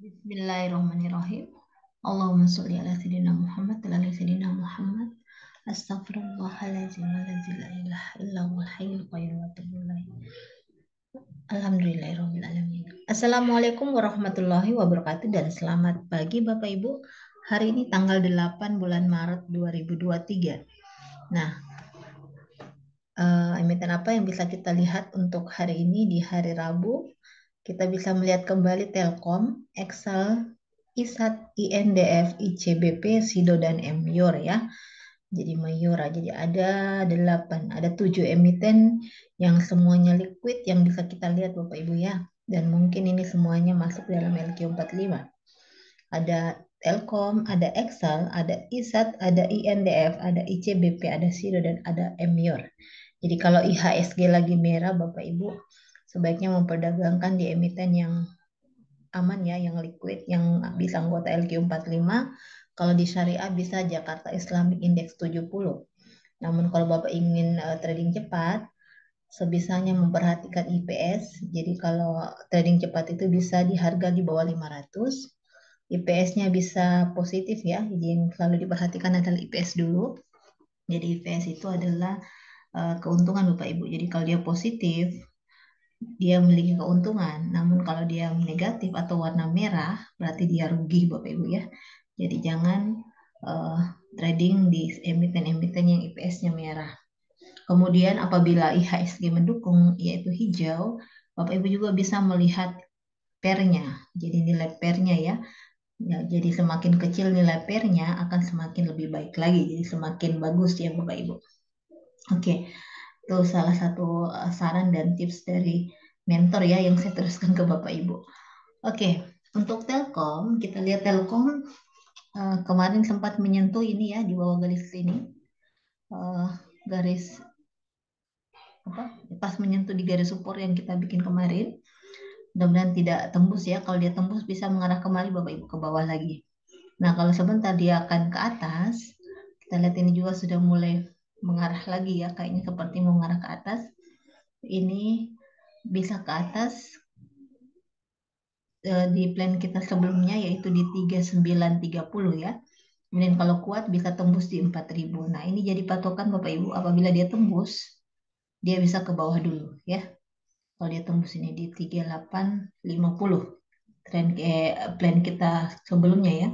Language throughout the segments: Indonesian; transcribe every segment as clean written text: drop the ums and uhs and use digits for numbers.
Bismillahirrahmanirrahim. Allahumma sholli ala sayyidina Muhammad wa ala sayyidina Muhammad. Astaghfirullahaladzim wa la ilaha illa huwal hayyul qayyum wa atubu ilaih. Alhamdulillahirabbil alamin. Assalamualaikum warahmatullahi wabarakatuh dan selamat pagi Bapak Ibu. Hari ini tanggal 8 bulan Maret 2023. Nah, emiten apa yang bisa kita lihat untuk hari ini di hari Rabu? Kita bisa melihat kembali Telkom, Excel, ISAT, INDF, ICBP, SIDO, dan MYOR ya. Jadi Mayora, jadi ada 7 emiten yang semuanya liquid yang bisa kita lihat Bapak Ibu ya. Dan mungkin ini semuanya masuk dalam LQ45. Ada Telkom, ada Excel, ada ISAT, ada INDF, ada ICBP, ada SIDO, dan ada MYOR. Jadi kalau IHSG lagi merah Bapak Ibu, sebaiknya memperdagangkan di emiten yang aman ya, yang liquid, yang bisa anggota LQ45. Kalau di syariah bisa Jakarta Islamic Index 70. Namun kalau Bapak ingin trading cepat, sebisanya memperhatikan IPS. Jadi kalau trading cepat itu bisa di harga di bawah 500. IPS-nya bisa positif ya. Jadi yang selalu diperhatikan adalah IPS dulu. Jadi IPS itu adalah keuntungan Bapak Ibu. Jadi kalau dia positif, dia memiliki keuntungan. Namun kalau dia negatif atau warna merah, berarti dia rugi Bapak Ibu ya. Jadi jangan uh, trading di emiten-emiten yang IPS-nya merah. Kemudian apabila IHSG mendukung, yaitu hijau, Bapak Ibu juga bisa melihat pairnya. Jadi nilai pairnya ya. Ya, jadi semakin kecil nilai pairnya akan semakin lebih baik lagi. Jadi semakin bagus ya Bapak Ibu. Oke, itu salah satu saran dan tips dari mentor ya yang saya teruskan ke Bapak Ibu. Oke, untuk Telkom, kita lihat Telkom kemarin sempat menyentuh ini ya di bawah garis ini. Garis apa? Pas menyentuh di garis support yang kita bikin kemarin. Mudah-mudahan tidak tembus ya. Kalau dia tembus bisa mengarah kembali Bapak Ibu ke bawah lagi. Nah, kalau sebentar dia akan ke atas, kita lihat ini juga sudah mulai mengarah lagi ya, kayaknya seperti mau mengarah ke atas. Ini bisa ke atas di plan kita sebelumnya yaitu di 3930 ya. Kemudian kalau kuat bisa tembus di 4000. Nah, ini jadi patokan Bapak Ibu apabila dia tembus, dia bisa ke bawah dulu ya. Kalau dia tembus ini di 3850 plan kita sebelumnya ya.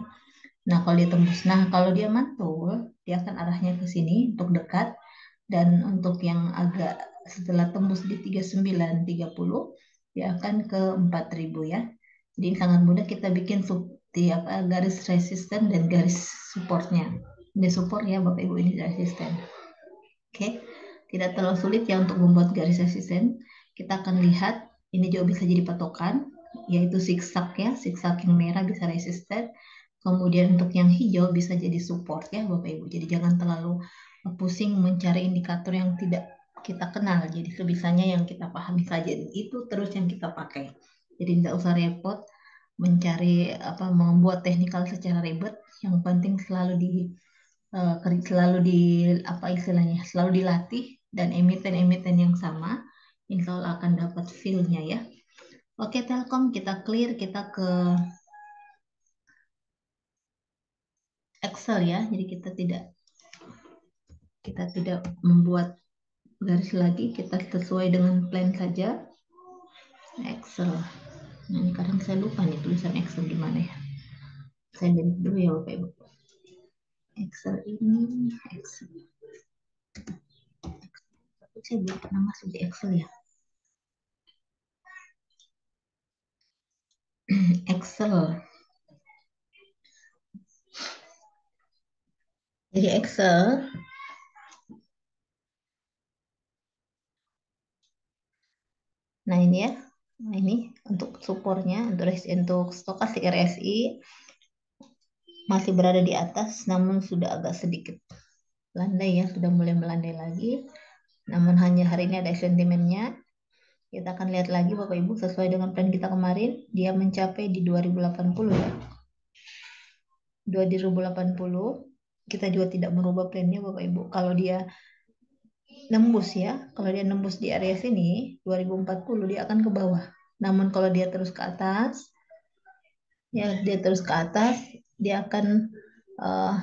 Nah, kalau dia tembus. Nah, kalau dia mantul, dia akan arahnya ke sini untuk dekat. Dan untuk yang agak setelah tembus di 3930, dia akan ke 4000 ya. Jadi sangat mudah kita bikin garis resisten dan garis supportnya. Ini support ya Bapak Ibu, ini resisten. Oke, tidak terlalu sulit ya untuk membuat garis resisten. Kita akan lihat, ini juga bisa jadi patokan, yaitu zigzag ya, zigzag yang merah bisa resisten. Kemudian untuk yang hijau bisa jadi support ya Bapak Ibu. Jadi jangan terlalu pusing mencari indikator yang tidak kita kenal. Jadi sebisanya yang kita pahami saja. Itu terus yang kita pakai. Jadi tidak usah repot mencari membuat teknikal secara ribet. Yang penting selalu di apa istilahnya selalu dilatih dan emiten-emiten yang sama, insya Allah akan dapat feel-nya ya. Oke Telkom kita clear, kita ke Excel ya. Jadi kita tidak membuat garis lagi, kita sesuai dengan plan saja. Excel. Nah, ini kadang saya lupa nih tulisan Excel gimana ya. Saya delete dulu ya Bapak Ibu. Excel ini Excel. Tapi saya belum pernah masuk di Excel ya. Excel. Jadi Excel. Nah ini ya. Nah ini untuk supportnya untuk stokastik RSI masih berada di atas, namun sudah agak sedikit landai ya, sudah mulai melandai lagi. Namun hanya hari ini ada sentimennya. Kita akan lihat lagi Bapak Ibu sesuai dengan plan kita kemarin, dia mencapai di 2080 ya. 2080 kita juga tidak merubah plannya Bapak Ibu. Kalau dia nembus ya, kalau dia nembus di area sini 2040 dia akan ke bawah. Namun kalau dia terus ke atas, Ya, dia terus ke atas, dia akan eh,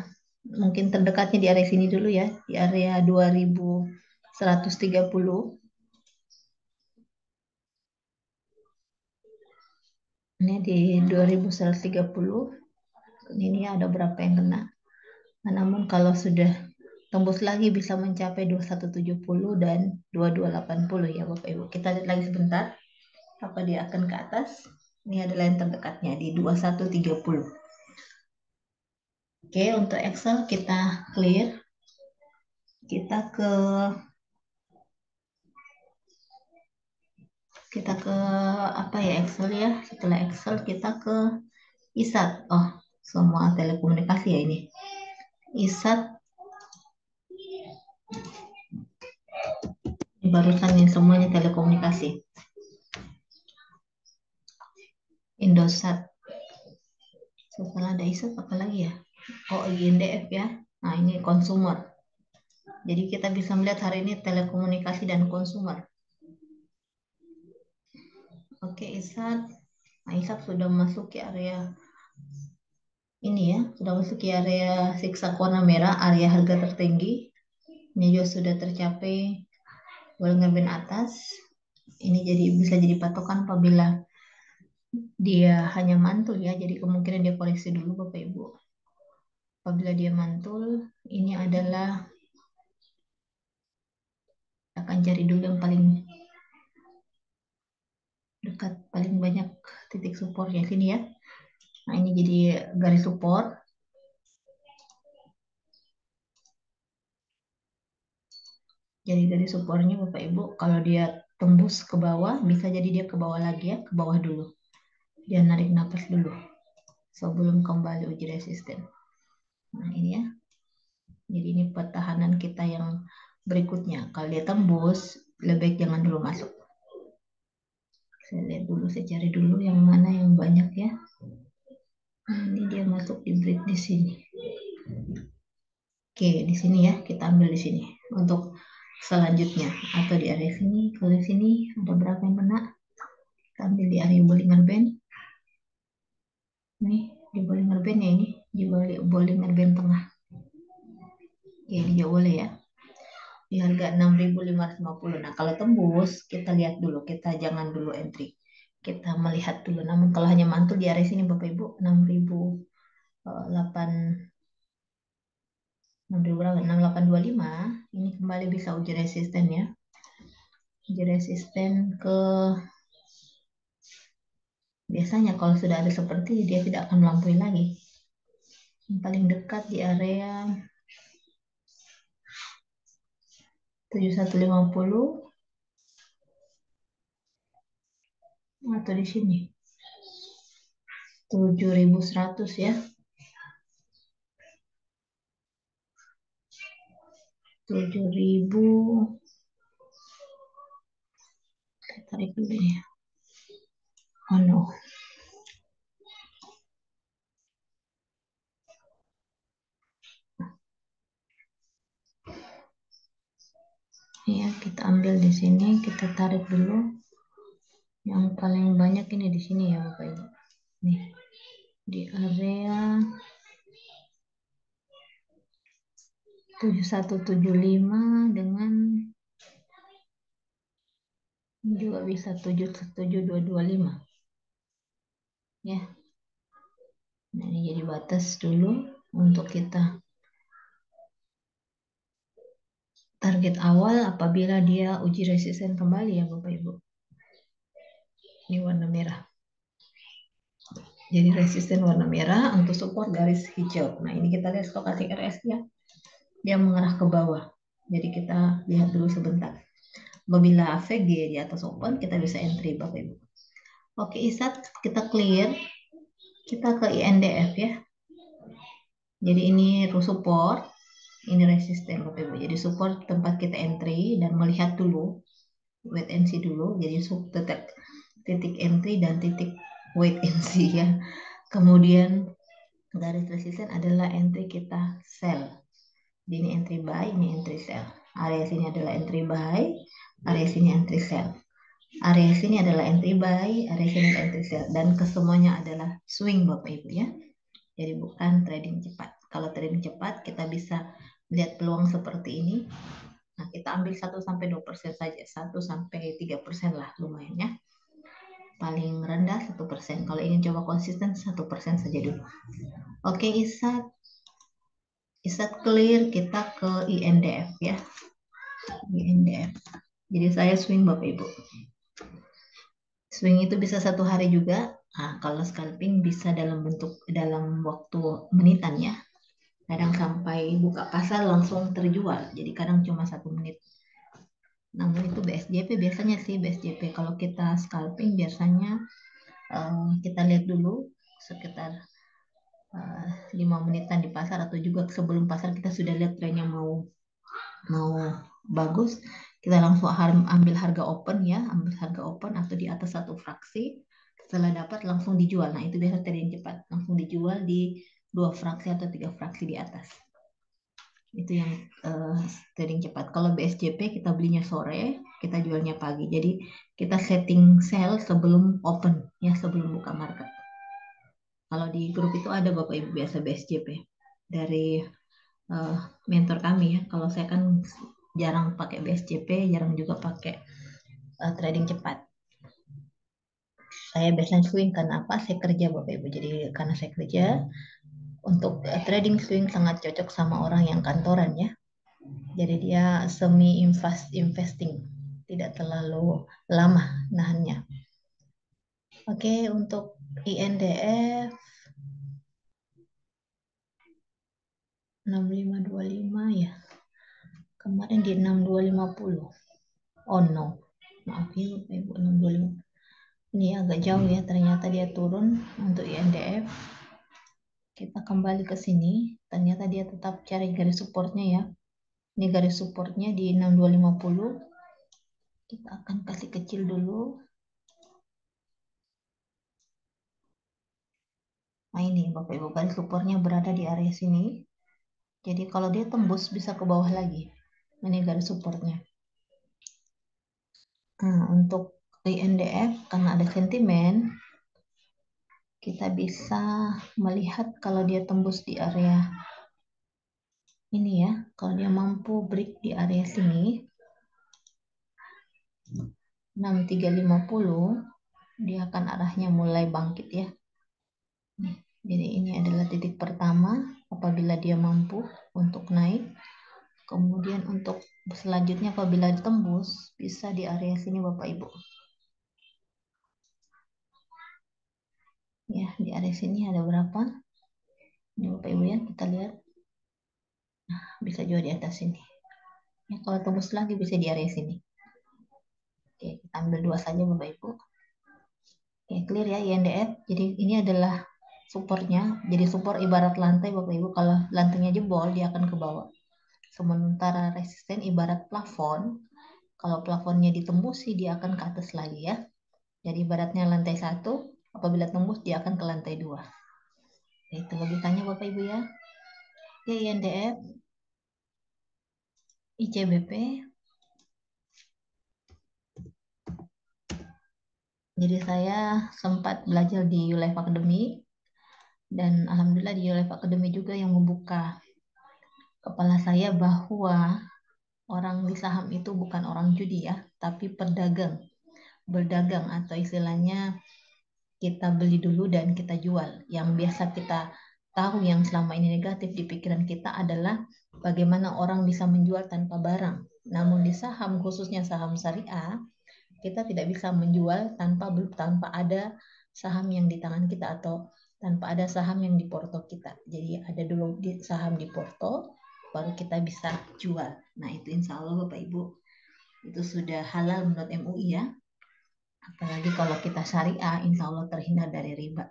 mungkin terdekatnya di area sini dulu ya, di area 2130. Ini di 2130. Ini ada berapa yang kena. Nah, namun kalau sudah tembus lagi bisa mencapai 2170 dan 2280 ya Bapak Ibu. Kita lihat lagi sebentar apa dia akan ke atas. Ini adalah yang terdekatnya di 2130. Oke, untuk Excel kita clear. Kita ke kita ke apa ya, Excel ya. Setelah Excel kita ke ISAT. Oh, semua telekomunikasi ya ini. ISAT ini barusan yang semuanya telekomunikasi. Indosat. Setelah ada ISAT apa lagi ya? Oh, INDF ya. Nah, ini consumer. Jadi kita bisa melihat hari ini telekomunikasi dan consumer. Oke, ISAT. Nah, ISAT sudah masuk ke area ini ya, sudah masuk ke area siksa warna merah, area harga tertinggi. Ini juga sudah tercapai golongan band atas. Ini jadi bisa jadi patokan apabila dia hanya mantul ya. Jadi kemungkinan dia koreksi dulu Bapak Ibu. Apabila dia mantul, ini adalah akan cari dulu yang paling dekat, paling banyak titik supportnya sini ya. Nah, ini jadi garis support. Jadi dari supportnya Bapak Ibu, kalau dia tembus ke bawah, bisa jadi dia ke bawah lagi ya, ke bawah dulu. Dia narik nafas dulu sebelum kembali uji resisten. Nah, ini ya. Jadi ini pertahanan kita yang berikutnya. Kalau dia tembus, lebih baik jangan dulu masuk. Saya lihat dulu, saya cari dulu yang mana yang banyak ya. Nah, ini dia masuk di break di sini. Oke, di sini ya, kita ambil di sini untuk selanjutnya atau di area sini. Kalau di sini ada berapa yang kena? Kita ambil di area Bollinger Band. Nih, di Bollinger Band ya ini, di Bollinger Band tengah. Oke, ini juga boleh ya. Di harga 6.550. Nah, kalau tembus, kita lihat dulu, kita jangan dulu entry. Kita melihat dulu. Namun kalau hanya mantul di area sini Bapak Ibu, 6.800 6825 ini kembali bisa uji resisten ya. Uji resisten ke biasanya kalau sudah ada seperti dia tidak akan melampaui lagi. Yang paling dekat di area 7150 atau di sini 7100 ya. 7000, saya tarik dulu ya. Oh no. Ya, kita ambil di sini, kita tarik dulu. Yang paling banyak ini di sini ya Bapak Ibu. Nih, di area 7175 dengan juga bisa 77225 ya. Nah, ini jadi batas dulu untuk kita target awal apabila dia uji resisten kembali ya Bapak Ibu. Ini warna merah. Jadi resisten warna merah, untuk support garis hijau. Nah, ini kita lihat stokastik RS ya. Dia mengarah ke bawah. Jadi kita lihat dulu sebentar. Apabila VG di atas open, kita bisa entry Bapak Ibu. Oke, ISAT kita clear. Kita ke INDF ya. Jadi ini support, ini resisten Bapak Ibu. Jadi support tempat kita entry dan melihat dulu, wait and see dulu. Jadi titik entry dan titik wait and see ya. Kemudian garis resisten adalah entry kita sell. Jadi ini entry buy, ini entry sell. Area sini adalah entry buy, area sini entry sell. Area sini adalah entry buy, area sini adalah entry sell, dan kesemuanya adalah swing Bapak Ibu ya. Jadi bukan trading cepat. Kalau trading cepat kita bisa lihat peluang seperti ini. Nah, kita ambil 1 sampai 2% saja, 1 sampai 3% lah lumayan ya. Paling rendah 1%. Kalau ingin coba konsisten 1% saja dulu. Oke, Isat clear, kita ke INDF ya. INDF. Jadi saya swing Bapak Ibu. Swing itu bisa 1 hari juga. Nah, kalau scalping bisa dalam waktu menitan ya. Kadang sampai buka pasar langsung terjual. Jadi kadang cuma 1 menit. Namun itu BSJP biasanya sih BSJP. Kalau kita scalping biasanya kita lihat dulu sekitar 5 menitan di pasar atau juga sebelum pasar kita sudah lihat trennya mau bagus, kita langsung ambil harga open ya, ambil harga open atau di atas 1 fraksi. Setelah dapat langsung dijual. Nah itu biasa trading cepat, langsung dijual di 2 fraksi atau 3 fraksi di atas. Itu yang trading cepat. Kalau BSJP kita belinya sore, kita jualnya pagi. Jadi kita setting sell sebelum open ya, sebelum buka market. Kalau di grup itu ada Bapak Ibu biasa BSJP dari uh, mentor kami ya. Kalau saya kan jarang pakai BSJP, jarang juga pakai trading cepat. Saya biasanya swing karena apa? Saya kerja Bapak Ibu. Jadi karena saya kerja untuk trading swing sangat cocok sama orang yang kantoran ya. Jadi dia semi investing, tidak terlalu lama nahannya. Oke, untuk INDF 6525 ya. Kemarin di 6250. Oh no. Maaf ya Bapak Ibu, 6250. Ini agak jauh ya, ternyata dia turun untuk INDF. Kita kembali ke sini, ternyata dia tetap cari garis supportnya ya. Ini garis supportnya di 6250. Kita akan kasih kecil dulu. Nah ini Bapak Ibu, garis supportnya berada di area sini. Jadi kalau dia tembus bisa ke bawah lagi. Ini garis supportnya. Nah, untuk INDF karena ada sentimen, kita bisa melihat kalau dia tembus di area ini ya. Kalau dia mampu break di area sini, 6350, dia akan arahnya mulai bangkit ya. Jadi ini adalah titik pertama apabila dia mampu untuk naik. Kemudian untuk selanjutnya apabila tembus bisa di area sini Bapak Ibu. Ya, di area sini ada berapa? Ini Bapak Ibu ya, kita lihat. Nah, bisa juga di atas sini. Ya, kalau tembus lagi bisa di area sini. Oke, kita ambil 2 saja Bapak Ibu. Oke, clear ya INDF. Jadi ini adalah supportnya. Jadi support ibarat lantai Bapak Ibu. Kalau lantainya jebol dia akan ke bawah. Sementara resisten ibarat plafon. Kalau plafonnya ditembusi dia akan ke atas lagi ya. Jadi ibaratnya lantai 1, apabila tembus dia akan ke lantai 2. Itu logikanya Bapak Ibu ya. Oke, INDF, ICBP. Jadi saya sempat belajar di Ulife Academy dan alhamdulillah di Ulife Academy juga yang membuka kepala saya bahwa orang di saham itu bukan orang judi ya, tapi pedagang, berdagang atau istilahnya kita beli dulu dan kita jual. Yang biasa kita tahu yang selama ini negatif di pikiran kita adalah bagaimana orang bisa menjual tanpa barang. Namun di saham, khususnya saham syariah, kita tidak bisa menjual tanpa ada saham yang di tangan kita atau tanpa ada saham yang di porto kita. Jadi ada dulu saham di porto, baru kita bisa jual. Nah itu insya Allah Bapak Ibu, itu sudah halal menurut MUI ya. Apalagi kalau kita syariah, insya Allah terhindar dari riba.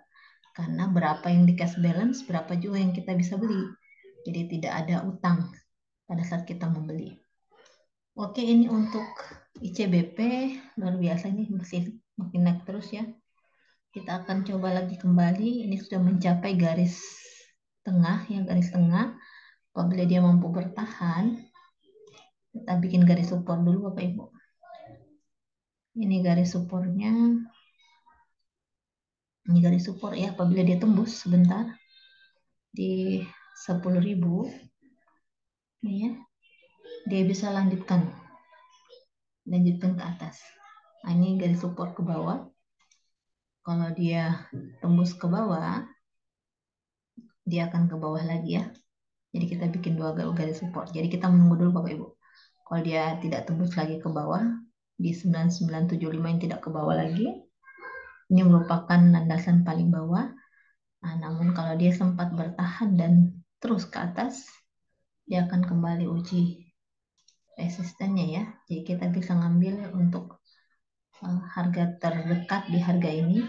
Karena berapa yang di cash balance, berapa juga yang kita bisa beli. Jadi tidak ada utang pada saat kita membeli. Oke, ini untuk ICBP luar biasa ini masih makin naik terus ya. Kita akan coba lagi kembali. Ini sudah mencapai garis tengah ya, garis tengah. Apabila dia mampu bertahan, kita bikin garis support dulu Bapak Ibu. Ini garis supportnya. Ini garis support ya, apabila dia tembus sebentar di 10.000, ini ya, dia bisa lanjutkan ke atas. Nah, ini garis support ke bawah. Kalau dia tembus ke bawah, dia akan ke bawah lagi ya. Jadi kita bikin dua garis support. Jadi kita menunggu dulu Bapak Ibu. Kalau dia tidak tembus lagi ke bawah, di 9975 yang tidak ke bawah lagi, ini merupakan landasan paling bawah. Nah, namun kalau dia sempat bertahan dan terus ke atas, dia akan kembali uji resistennya ya. Jadi kita bisa ngambil untuk harga terdekat di harga ini,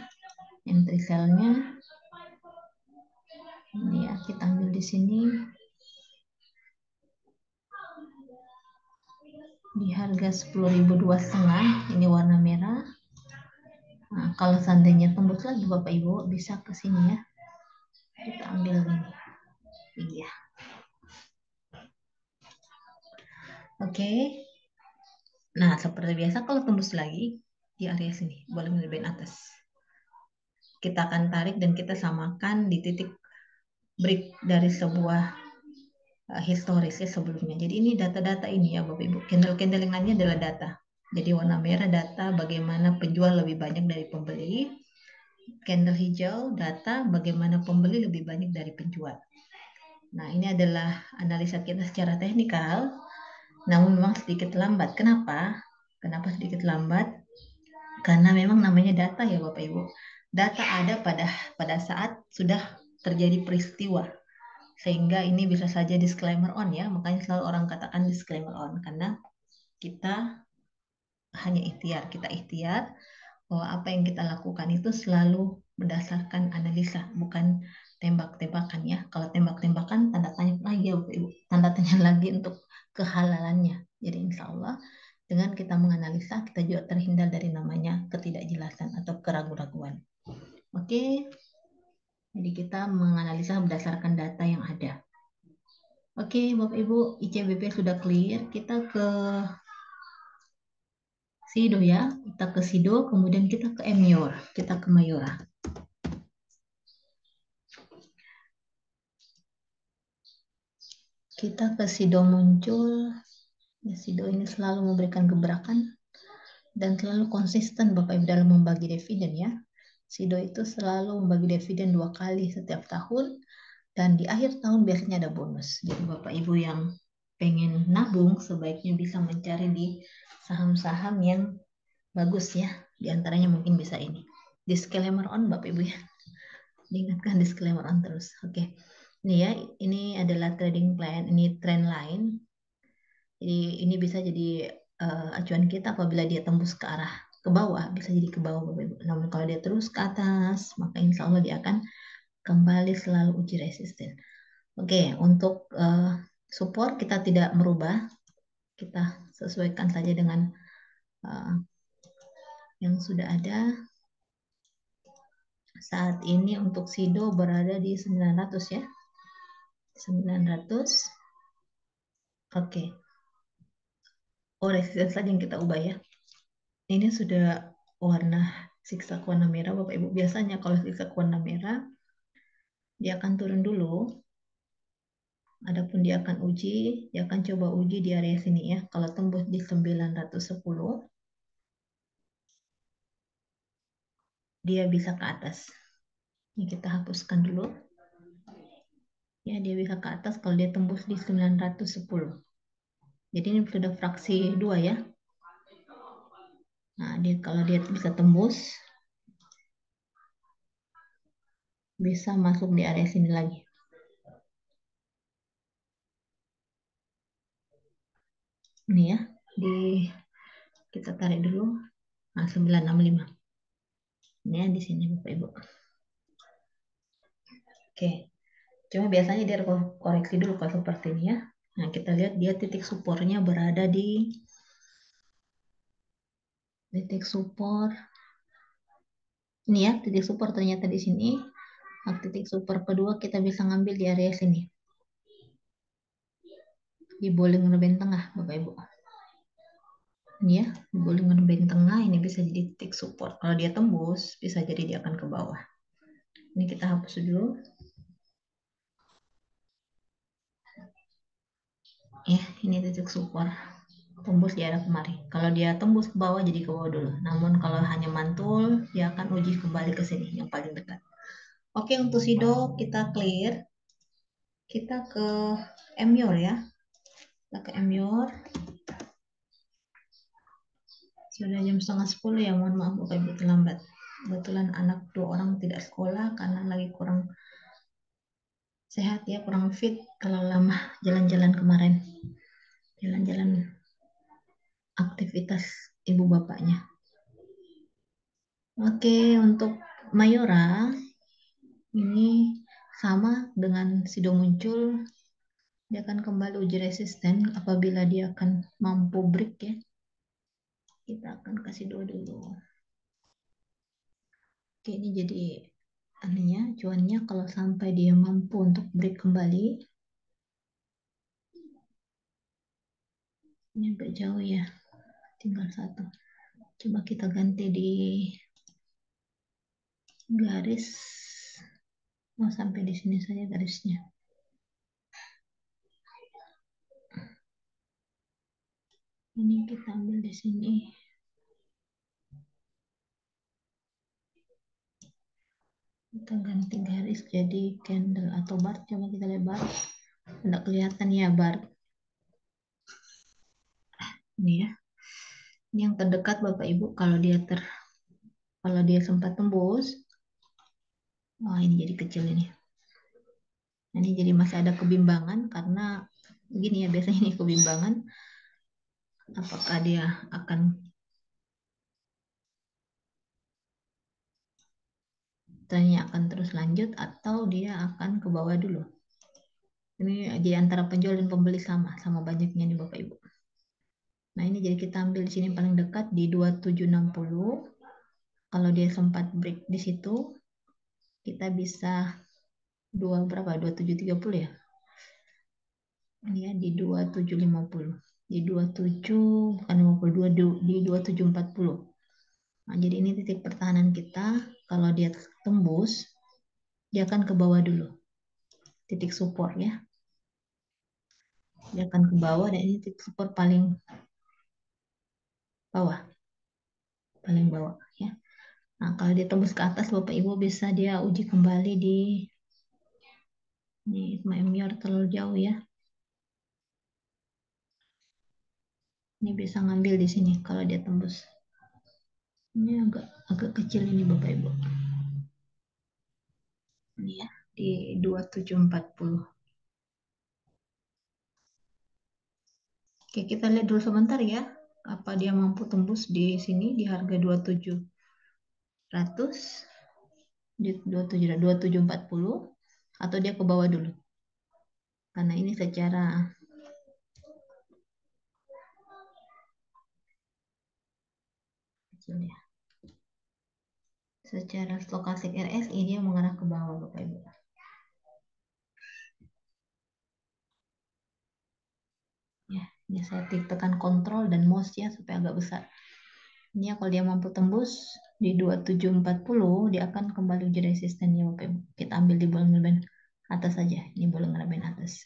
entry sell-nya ini ya, kita ambil di sini di harga 10.002,5, ini warna merah. Nah, kalau seandainya tembus lagi Bapak Ibu bisa ke sini ya, kita ambil ini. Iya. Oke. Nah, seperti biasa kalau tembus lagi di area sini, boleh lebih atas. Kita akan tarik dan kita samakan di titik break dari sebuah historisnya sebelumnya. Jadi ini data-data ini ya Bapak Ibu. Candle-candle yang lainnya adalah data. Jadi warna merah data bagaimana penjual lebih banyak dari pembeli. Candle hijau data bagaimana pembeli lebih banyak dari penjual. Nah, ini adalah analisa kita secara teknikal, namun memang sedikit lambat. Kenapa? Kenapa sedikit lambat? Karena memang namanya data ya Bapak Ibu. Data ada pada saat sudah terjadi peristiwa. Sehingga ini bisa saja disclaimer on ya. Makanya selalu orang katakan disclaimer on. Karena kita hanya ikhtiar. Kita ikhtiar bahwa apa yang kita lakukan itu selalu berdasarkan analisa. Bukan tembak-tembakan ya. Kalau tembak-tembakan tanda tanya lagi ya Bapak Ibu. Tanda tanya lagi untuk kehalalannya. Jadi insya Allah dengan kita menganalisa, kita juga terhindar dari namanya ketidakjelasan atau keraguan-raguan. Oke, jadi kita menganalisa berdasarkan data yang ada. Oke, Bapak Ibu, ICBP sudah clear. Kita ke Sido ya. Kita ke Sido, kemudian kita ke Emior. Kita ke Mayora. Kita ke Sido muncul. Ya, Sido ini selalu memberikan gebrakan dan selalu konsisten Bapak Ibu dalam membagi dividen ya. Sido itu selalu membagi dividen 2 kali setiap tahun dan di akhir tahun biasanya ada bonus. Jadi Bapak Ibu yang pengen nabung sebaiknya bisa mencari di saham-saham yang bagus ya. Di antaranya mungkin bisa ini. Disclaimer on Bapak Ibu ya. Diingatkan disclaimer on terus. Oke. Ini ya, ini adalah trading plan, ini trend line. Jadi ini bisa jadi acuan kita apabila dia tembus ke arah ke bawah, bisa jadi ke bawah Bapak Ibu. Namun kalau dia terus ke atas, maka insya Allah dia akan kembali selalu uji resisten. Oke, untuk support kita tidak merubah, kita sesuaikan saja dengan uh, yang sudah ada. Saat ini untuk Sido berada di 900 ya. 900. Oke. Oh, resisten saja yang kita ubah ya. Ini sudah warna zigzag warna merah Bapak Ibu. Biasanya kalau zigzag warna merah dia akan turun dulu. Adapun dia akan uji, dia akan coba uji di area sini ya. Kalau tembus di 910, dia bisa ke atas. Ini kita hapuskan dulu. Ya, dia bisa ke atas kalau dia tembus di 910. Jadi ini sudah fraksi 2 ya. Nah, kalau dia bisa tembus, bisa masuk di area sini lagi. Ini ya, kita tarik dulu. Nah, 965. Ini ya, di sini Bapak Ibu. Oke. Cuma biasanya dia koreksi dulu kalau seperti ini ya. Nah, kita lihat dia titik supportnya berada di titik support. Ini ya, titik support ternyata di sini. Nah, titik support kedua kita bisa ngambil di area sini. Di bolong band tengah, Bapak Ibu. Ini ya, boleh ngerbeng tengah, ini bisa jadi titik support. Kalau dia tembus, bisa jadi dia akan ke bawah. Ini kita hapus dulu. Ya, ini titik support. Tembus di arah kemari. Kalau dia tembus ke bawah, jadi ke bawah dulu. Namun kalau hanya mantul, dia akan uji kembali ke sini, yang paling dekat. Oke, untuk Sido kita clear. Kita ke Emyor ya. Kita ke Emyor. Sudah jam setengah 10 ya, mohon maaf Bapak Ibu terlambat. Kebetulan anak 2 orang tidak sekolah karena lagi kurang sehat ya, kurang fit kalau lama jalan-jalan kemarin. Jalan-jalan aktivitas ibu bapaknya. Oke, untuk Mayora ini sama dengan Sido muncul, dia akan kembali uji resisten apabila dia akan mampu break ya. Kita akan kasih dua dulu. Oke, ini jadi anunya, cuannya kalau sampai dia mampu untuk break kembali. Ini agak jauh ya, tinggal satu. Coba kita ganti di garis. Mau sampai di sini saja garisnya. Ini kita ambil di sini. Kita ganti garis jadi candle atau bar. Coba kita lihat bar. Tidak kelihatan ya bar. Ini ya. Ini yang terdekat Bapak Ibu. Kalau dia sempat tembus, wah ini jadi kecil ini. Ini jadi masih ada kebimbangan karena begini ya, biasanya ini kebimbangan apakah dia akan terus lanjut atau dia akan ke bawah dulu. Ini di antara penjual dan pembeli sama banyaknya nih Bapak Ibu. Nah ini jadi kita ambil di sini paling dekat di 2760. Kalau dia sempat break di situ, kita bisa berapa? 2730 ya. Ini ya di 2750. Di 27 bukan 52 di 2740. Nah, jadi ini titik pertahanan kita. Kalau dia tembus, dia akan ke bawah dulu. Titik support ya. Dia akan ke bawah dan ini titik support paling bawah. Paling bawah ya. Nah, kalau dia tembus ke atas, Bapak Ibu bisa dia uji kembali di ini MIR terlalu jauh ya. Ini bisa ngambil di sini kalau dia tembus. Ini agak kecil ini Bapak Ibu. Ini ya di 2740. Oke, kita lihat dulu sebentar ya. Apa dia mampu tembus di sini di harga 2700 di 2740 atau dia ke bawah dulu. Karena ini secara kecil ya. Secara stokastik RSI dia mengarah ke bawah Bapak Ibu. Ya, ini saya tekan kontrol dan mouse ya supaya agak besar. Ini ya, kalau dia mampu tembus di 2740, dia akan kembali uji resistennya Bapak Ibu. Kita ambil di bulan ngerben atas saja. Ini bulan ngerben atas.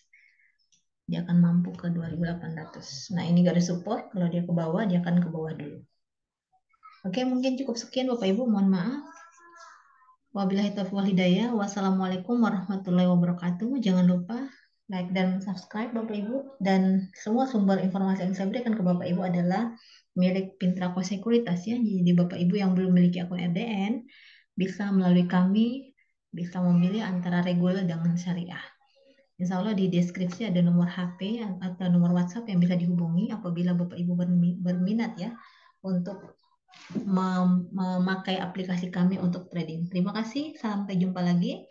Dia akan mampu ke 2800. Nah, ini garis support. Kalau dia ke bawah, dia akan ke bawah dulu. Oke, mungkin cukup sekian Bapak Ibu. Mohon maaf. Wabillahi taufiq wal hidayah. Wassalamualaikum warahmatullahi wabarakatuh. Jangan lupa like dan subscribe Bapak Ibu. Dan semua sumber informasi yang saya berikan ke Bapak Ibu adalah milik Pintrako Sekuritas ya. Jadi Bapak Ibu yang belum memiliki akun RDN bisa melalui kami bisa memilih antara reguler dengan syariah. Insya Allah di deskripsi ada nomor HP atau nomor WhatsApp yang bisa dihubungi apabila Bapak Ibu berminat ya untuk memakai aplikasi kami untuk trading. Terima kasih, sampai jumpa lagi.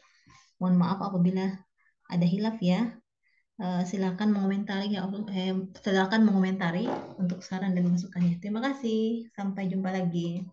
Mohon maaf apabila ada hilaf ya. Silakan mengomentari silakan mengomentari untuk saran dan masukannya. Terima kasih, sampai jumpa lagi.